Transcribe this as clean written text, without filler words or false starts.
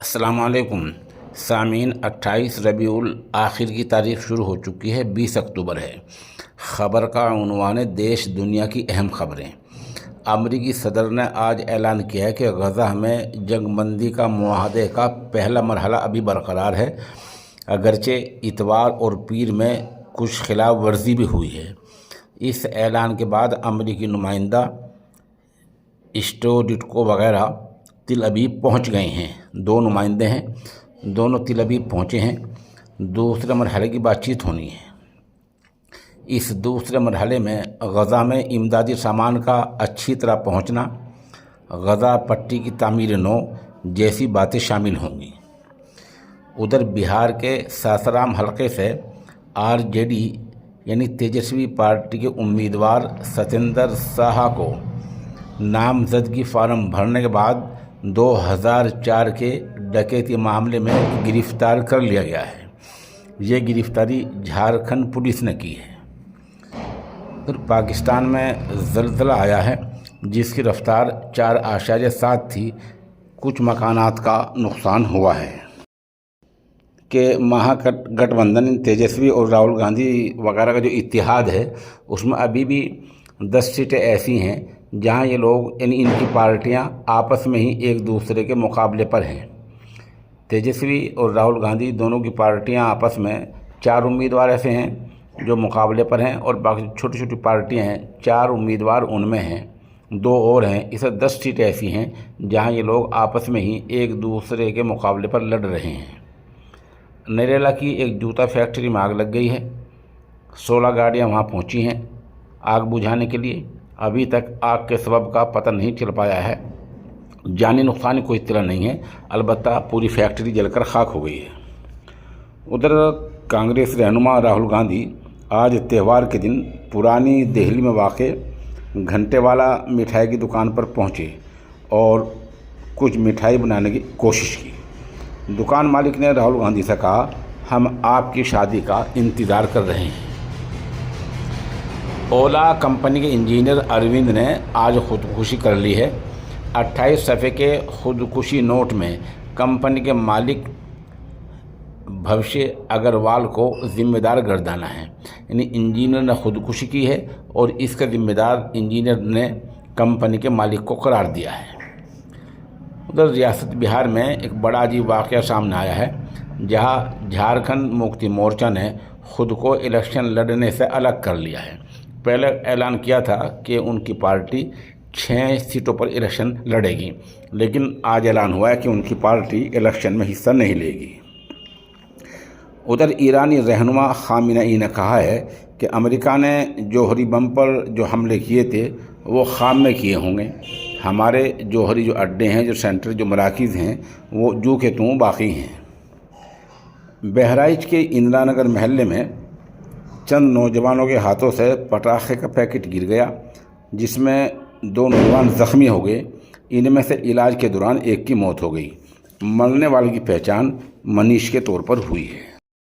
السلام علیکم سامعین، 28 ربیع الآخر کی تاریخ شروع ہو چکی ہے، 20 اکتوبر ہے۔ خبر کا عنوان ہے دیش دنیا کی اہم خبریں۔ امریکی صدر نے آج اعلان کیا ہے کہ غزہ میں جنگ بندی کا معاہدے کا پہلا مرحلہ ابھی برقرار ہے، اگرچہ اتوار اور پیر میں کچھ خلاف ورزی بھی ہوئی ہے۔ اس اعلان کے بعد امریکی نمائندہ اسٹوڈٹکو وغیرہ تل ابیب پہنچ گئے ہیں۔ دو نمائندے ہیں، دونوں تل ابیب پہنچے ہیں۔ دوسرے مرحلے کی بات چیت ہونی ہے۔ اس دوسرے مرحلے میں غزہ میں امدادی سامان کا اچھی طرح پہنچنا، غزہ پٹی کی تعمیر نو جیسی باتیں شامل ہوں گی۔ ادھر بہار کے ساسارام حلقے سے RJD یعنی تیجسوی پارٹی کے امیدوار ستیندر سہا کو نامزدگی فارم بھرنے کے بعد 2004 کے ڈکیتی معاملے میں گرفتار کر لیا گیا ہے۔ یہ گرفتاری جھارکھنڈ پولیس نے کی ہے۔ پھر پاکستان میں زلزلہ آیا ہے جس کی رفتار 4.7 تھی۔ کچھ مکانات کا نقصان ہوا ہے کہ مہا گٹھ بندھن تیجسوی اور راہل گاندھی وغیرہ کا جو اتحاد ہے اس میں ابھی بھی 10 سیٹیں ایسی ہیں جہاں یہ لوگ یعنی ان کی پارٹیاں آپس میں ہی ایک دوسرے کے مقابلے پر ہیں۔ تیجسوی اور راہل گاندھی دونوں کی پارٹیاں آپس میں 4 امیدوار ایسے ہیں جو مقابلے پر ہیں، اور باقی چھوٹی چھوٹی پارٹیاں ہیں 4 امیدوار ان میں ہیں، 2 اور ہیں۔ اسے 10 سیٹیں ایسی ہیں جہاں یہ لوگ آپس میں ہی ایک دوسرے کے مقابلے پر لڑ رہے ہیں۔ نریلا کی ایک جوتا فیکٹری میں آگ لگ گئی ہے۔ 16 گاڑیاں وہاں پہنچی ہیں آگ بجھانے کے لیے۔ ابھی تک آگ کے سبب کا پتہ نہیں چل پایا ہے۔ جانی نقصان کی کوئی اطلاع نہیں ہے، البتہ پوری فیکٹری جل کر خاک ہو گئی ہے۔ ادھر کانگریس رہنما راہل گاندھی آج تہوار کے دن پرانی دہلی میں واقع گھنٹے والا مٹھائی کی دکان پر پہنچے اور کچھ مٹھائی بنانے کی کوشش کی۔ دکان مالک نے راہل گاندھی سے کہا، ہم آپ کی شادی کا انتظار کر رہے ہیں۔ اولا کمپنی کے انجینئر اروند نے آج خودکشی کر لی ہے۔ 28 صفحے کے خودکشی نوٹ میں کمپنی کے مالک بھوشیہ اگروال کو ذمہ دار گردانا ہے، یعنی انجینئر نے خودکشی کی ہے اور اس کا ذمہ دار انجینئر نے کمپنی کے مالک کو قرار دیا ہے۔ ادھر ریاست بہار میں ایک بڑا عجیب واقعہ سامنے آیا ہے، جہاں جھارکھنڈ مکتی مورچہ نے خود کو الیکشن لڑنے سے الگ کر لیا ہے۔ پہلے اعلان کیا تھا کہ ان کی پارٹی 6 سیٹوں پر الیکشن لڑے گی، لیکن آج اعلان ہوا ہے کہ ان کی پارٹی الیکشن میں حصہ نہیں لے گی۔ ادھر ایرانی رہنما خامنئی نے کہا ہے کہ امریکہ نے جوہری بم پر جو حملے کیے تھے وہ خام میں کیے ہوں گے۔ ہمارے جوہری جو اڈے ہیں، جو سینٹر، جو مراکز ہیں، وہ جو کہ توں باقی ہیں۔ بہرائچ کے اندرا نگر محلے میں چند نوجوانوں کے ہاتھوں سے پٹاخے کا پیکٹ گر گیا، جس میں 2 نوجوان زخمی ہو گئے۔ ان میں سے علاج کے دوران ایک کی موت ہو گئی۔ مرنے والے کی پہچان منیش کے طور پر ہوئی ہے۔